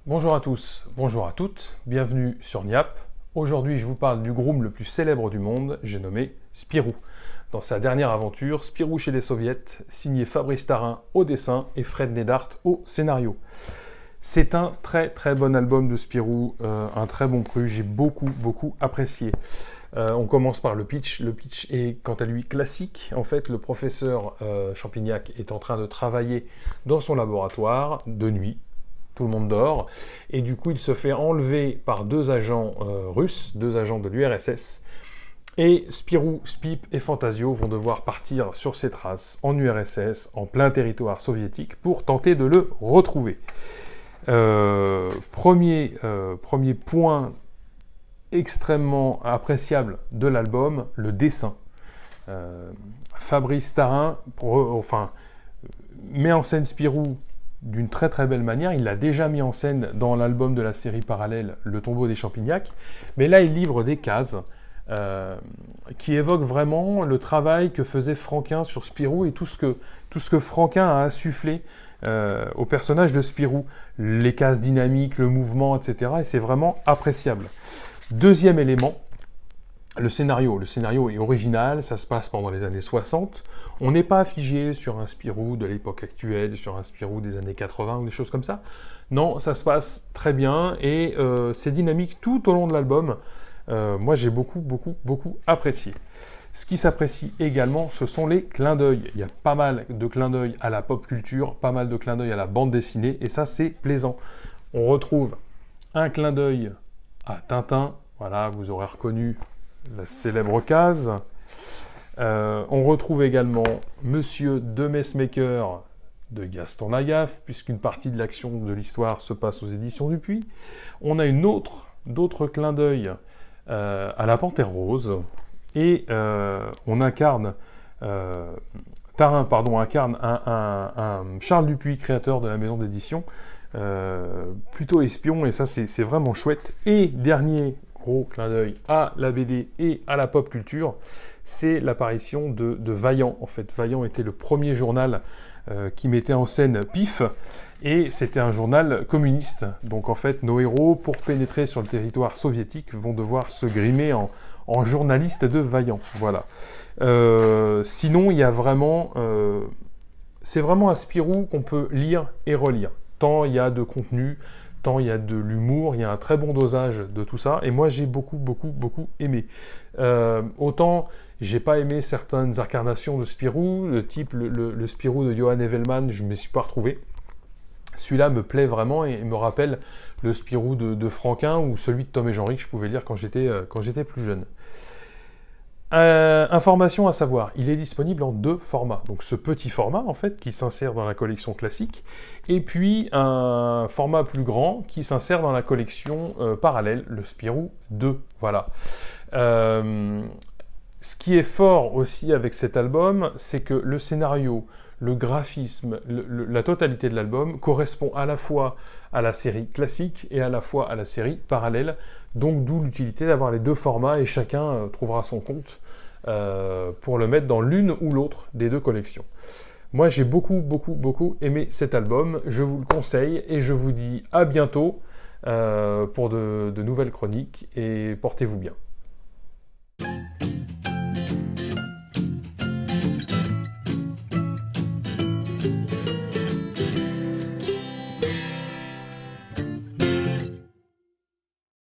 Bonjour à tous, bonjour à toutes, bienvenue sur Niap. Aujourd'hui, je vous parle du groom le plus célèbre du monde, j'ai nommé Spirou. Dans sa dernière aventure, Spirou chez les Soviets, signé Fabrice Tarin au dessin et Fred Neidhart au scénario. C'est un très bon album de Spirou, un très bon cru, j'ai beaucoup apprécié. On commence par le pitch. Le pitch est quant à lui classique. En fait, le professeur Champignac est en train de travailler dans son laboratoire de nuit. Tout le monde dort, et du coup il se fait enlever par deux agents russes, deux agents de l'URSS, et Spirou, Spip et Fantasio vont devoir partir sur ses traces en URSS, en plein territoire soviétique, pour tenter de le retrouver. Premier point extrêmement appréciable de l'album, le dessin. Fabrice Tarin met en scène Spirou d'une très belle manière. Il l'a déjà mis en scène dans l'album de la série parallèle Le Tombeau des Champignac, mais là il livre des cases qui évoquent vraiment le travail que faisait Franquin sur Spirou et tout ce que Franquin a insufflé au personnage de Spirou, les cases dynamiques, le mouvement, etc. Et c'est vraiment appréciable. Deuxième élément, le scénario. Le scénario est original, ça se passe pendant les années 60. On n'est pas figé sur un Spirou de l'époque actuelle, sur un Spirou des années 80 ou des choses comme ça. Non, ça se passe très bien et c'est dynamique tout au long de l'album. Moi, j'ai beaucoup apprécié. Ce qui s'apprécie également, ce sont les clins d'œil. Il y a pas mal de clins d'œil à la pop culture, pas mal de clins d'œil à la bande dessinée, et ça, c'est plaisant. On retrouve un clin d'œil à Tintin. Voilà, vous aurez reconnu la célèbre case. On retrouve également Monsieur de Messmaker de Gaston Lagaffe, puisqu'une partie de l'action de l'histoire se passe aux éditions Dupuis. On a d'autres clins d'œil à la Panthère Rose, et Tarin incarne un Charles Dupuis, créateur de la maison d'édition, plutôt espion, et ça c'est vraiment chouette. Et dernier gros clin d'œil à la BD et à la pop culture, c'est l'apparition de Vaillant. En fait, Vaillant était le premier journal qui mettait en scène Pif, et c'était un journal communiste. Donc en fait, nos héros, pour pénétrer sur le territoire soviétique, vont devoir se grimer en journaliste de Vaillant. Voilà. Sinon, il y a vraiment... c'est vraiment un Spirou qu'on peut lire et relire. Tant il y a de contenu, tant il y a de l'humour, il y a un très bon dosage de tout ça, et moi j'ai beaucoup aimé. Autant j'ai pas aimé certaines incarnations de Spirou, le type le Spirou de Johan Evelman, je ne me suis pas retrouvé. Celui-là me plaît vraiment et me rappelle le Spirou de Franquin ou celui de Tom et Jean-Ric, je pouvais lire quand j'étais plus jeune. Information à savoir, il est disponible en deux formats. Donc ce petit format, en fait, qui s'insère dans la collection classique, et puis un format plus grand qui s'insère dans la collection parallèle, le Spirou 2. Voilà. Ce qui est fort aussi avec cet album, c'est que le scénario, le graphisme, la totalité de l'album correspond à la fois à la série classique et à la fois à la série parallèle. Donc d'où l'utilité d'avoir les deux formats, et chacun trouvera son compte pour le mettre dans l'une ou l'autre des deux collections. Moi j'ai beaucoup aimé cet album, je vous le conseille et je vous dis à bientôt pour de nouvelles chroniques, et portez-vous bien.